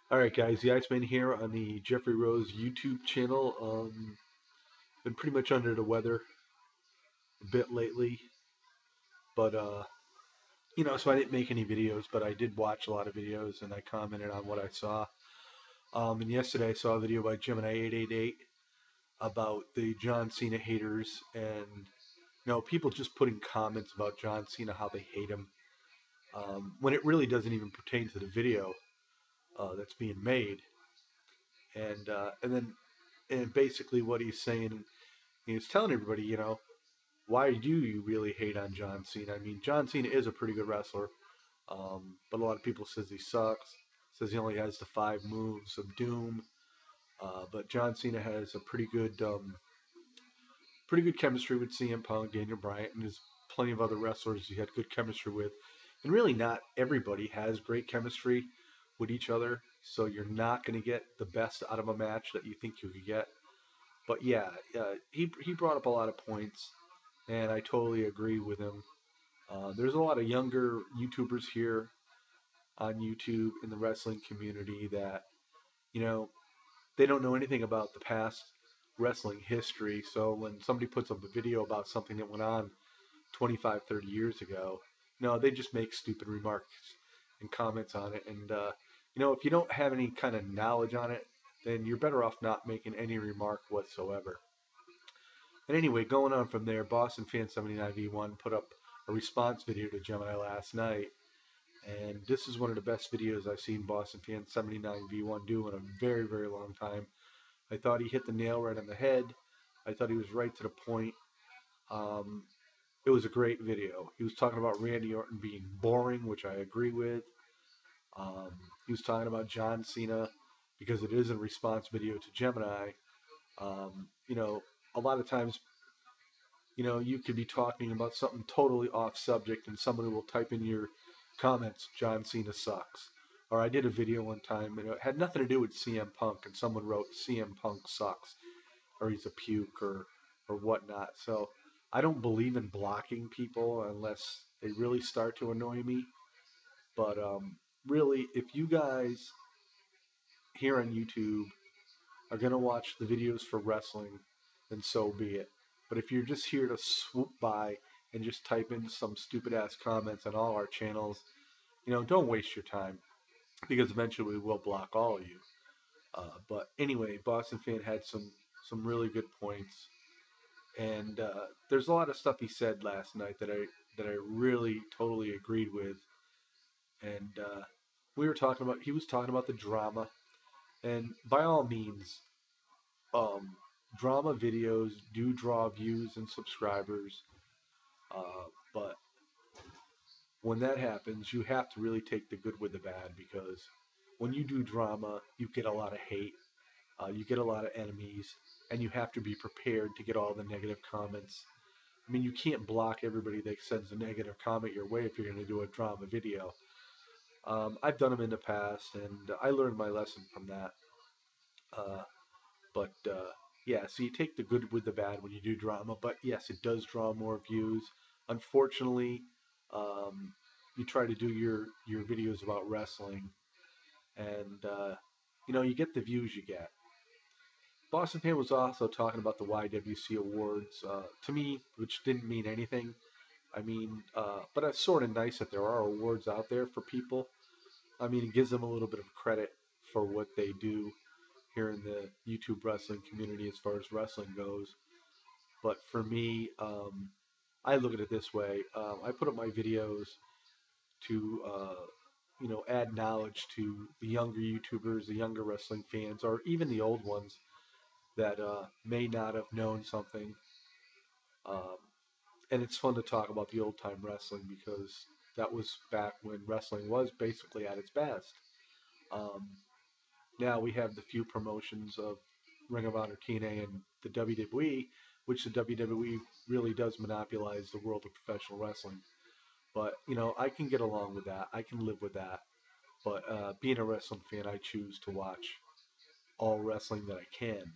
Alright guys, the Iceman here on the Jeffrey Rose YouTube channel. Been pretty much under the weather a bit lately, but so I didn't make any videos, but I did watch a lot of videos and I commented on what I saw. And yesterday I saw a video by Gemini 888 about the John Cena haters and people just putting comments about John Cena, how they hate him, when it really doesn't even pertain to the video that's being made. And basically what he's saying, he's telling everybody, why do you really hate on John Cena? I mean, John Cena is a pretty good wrestler, but a lot of people says he sucks. Says he only has the five moves of doom. But John Cena has a pretty good chemistry with CM Punk, Daniel Bryan, and there's plenty of other wrestlers he had good chemistry with. And really, not everybody has great chemistry with each other, so you're not going to get the best out of a match that you think you could get. But yeah, he brought up a lot of points, and I totally agree with him. There's a lot of younger YouTubers here on YouTube in the wrestling community that, you know, they don't know anything about the past wrestling history. So when somebody puts up a video about something that went on 25, 30 years ago, no, they just make stupid remarks and comments on it. And, if you don't have any kind of knowledge on it, then you're better off not making any remark whatsoever. And anyway, going on from there, Boston Fan 79V1 put up a response video to Gemini last night. And this is one of the best videos I've seen Boston Fan 79V1 do in a very, very long time. I thought he hit the nail right on the head. I thought he was right to the point. Um, it was a great video. He was talking about Randy Orton being boring, which I agree with. Um, he was talking about John Cena because it is a response video to Gemini. Um, you know, a lot of times, you could be talking about something totally off subject and somebody will type in your comments, John Cena sucks. Or I did a video one time and it had nothing to do with CM Punk and someone wrote CM Punk sucks or he's a puke or whatnot. So I don't believe in blocking people unless they really start to annoy me. But really, if you guys here on YouTube are going to watch the videos for wrestling, then so be it. But if you're just here to swoop by and just type in some stupid ass comments on all our channels, don't waste your time because eventually we will block all of you. But anyway, Boston Fan had some really good points, and there's a lot of stuff he said last night that I really totally agreed with. And he was talking about the drama, and by all means, um, drama videos do draw views and subscribers, but when that happens, you have to really take the good with the bad because when you do drama, you get a lot of hate, you get a lot of enemies, and you have to be prepared to get all the negative comments. I mean, you can't block everybody that sends a negative comment your way if you're going to do a drama video. I've done them in the past, and I learned my lesson from that. Uh, but yeah, so you take the good with the bad when you do drama. But yes, it does draw more views. Unfortunately, um, you try to do your videos about wrestling, and you get the views you get. Boston Fan was also talking about the YWC awards to me, which didn't mean anything. I mean, but it's sort of nice that there are awards out there for people. I mean, it gives them a little bit of credit for what they do here in the YouTube wrestling community as far as wrestling goes. But for me, I look at it this way: I put up my videos to add knowledge to the younger YouTubers, the younger wrestling fans, or even the old ones that may not have known something. Um, and it's fun to talk about the old time wrestling because that was back when wrestling was basically at its best. Um, Now we have the few promotions of Ring of Honor, TNA, and the WWE, which the WWE really does monopolize the world of professional wrestling. But I can get along with that. I can live with that. But being a wrestling fan, I choose to watch all wrestling that I can.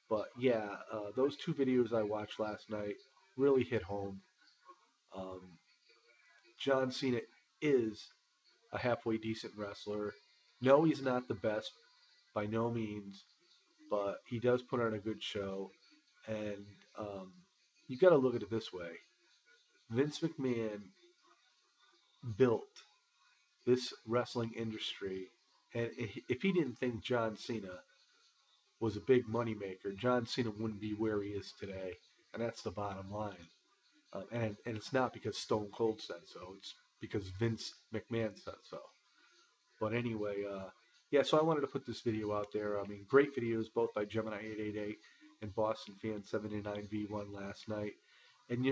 But yeah, those two videos I watched last night really hit home. Um, John Cena is a halfway decent wrestler. No, he's not the best by no means, but he does put on a good show. And um, you got to look at it this way: Vince McMahon built this wrestling industry, and if he didn't think John Cena was a big moneymaker, John Cena wouldn't be where he is today, and that's the bottom line. And it's not because Stone Cold said so; it's because Vince McMahon said so. But anyway, yeah. So I wanted to put this video out there. I mean, great videos both by Gemini 888 and Boston Fan 79V1 last night. And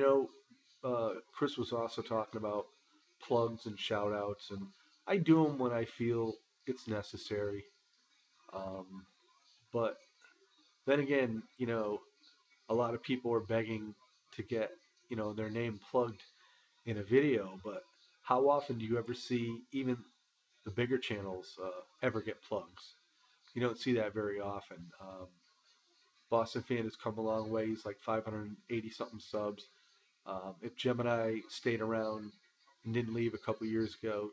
Chris was also talking about plugs and shout outs, and I do them when I feel it's necessary. Um, but then again, a lot of people are begging to get, their name plugged in a video, but how often do you ever see even the bigger channels ever get plugs? You don't see that very often. Boston Fan has come a long way. He's like 580 something subs. If Gemini stayed around and didn't leave a couple years ago,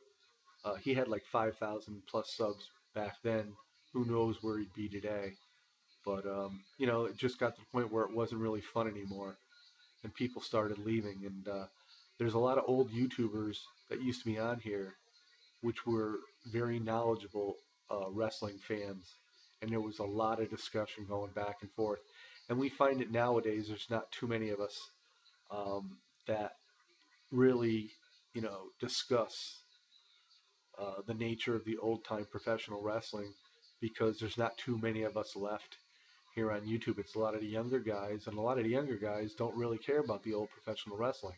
he had like 5,000 plus subs back then. Who knows where he'd be today? But it just got to the point where it wasn't really fun anymore, and people started leaving. And there's a lot of old YouTubers that used to be on here, which were very knowledgeable wrestling fans, and there was a lot of discussion going back and forth. And we find it nowadays. There's not too many of us that really, discuss the nature of the old time professional wrestling because there's not too many of us left here on YouTube. It's a lot of the younger guys, and a lot of the younger guys don't really care about the old professional wrestling.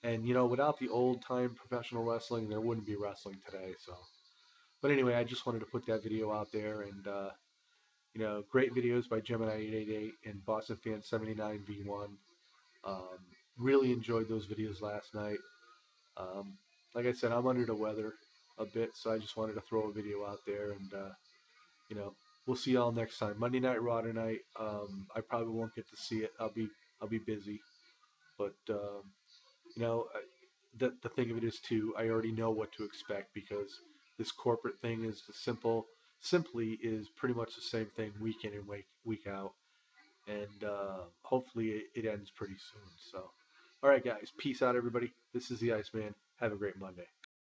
And without the old time professional wrestling, there wouldn't be wrestling today. So, but anyway, I just wanted to put that video out there, and great videos by Gemini 888 and Boston Fan 79V1. Um, really enjoyed those videos last night. Um, like I said, I'm under the weather a bit, so I just wanted to throw a video out there, and you know, we'll see y'all next time. Monday Night Raw tonight. I probably won't get to see it. I'll be busy, but the thing of it is too, I already know what to expect because this corporate thing is simply is pretty much the same thing week in and week out, and hopefully it ends pretty soon. So, all right, guys, peace out, everybody. This is the Iceman. Have a great Monday.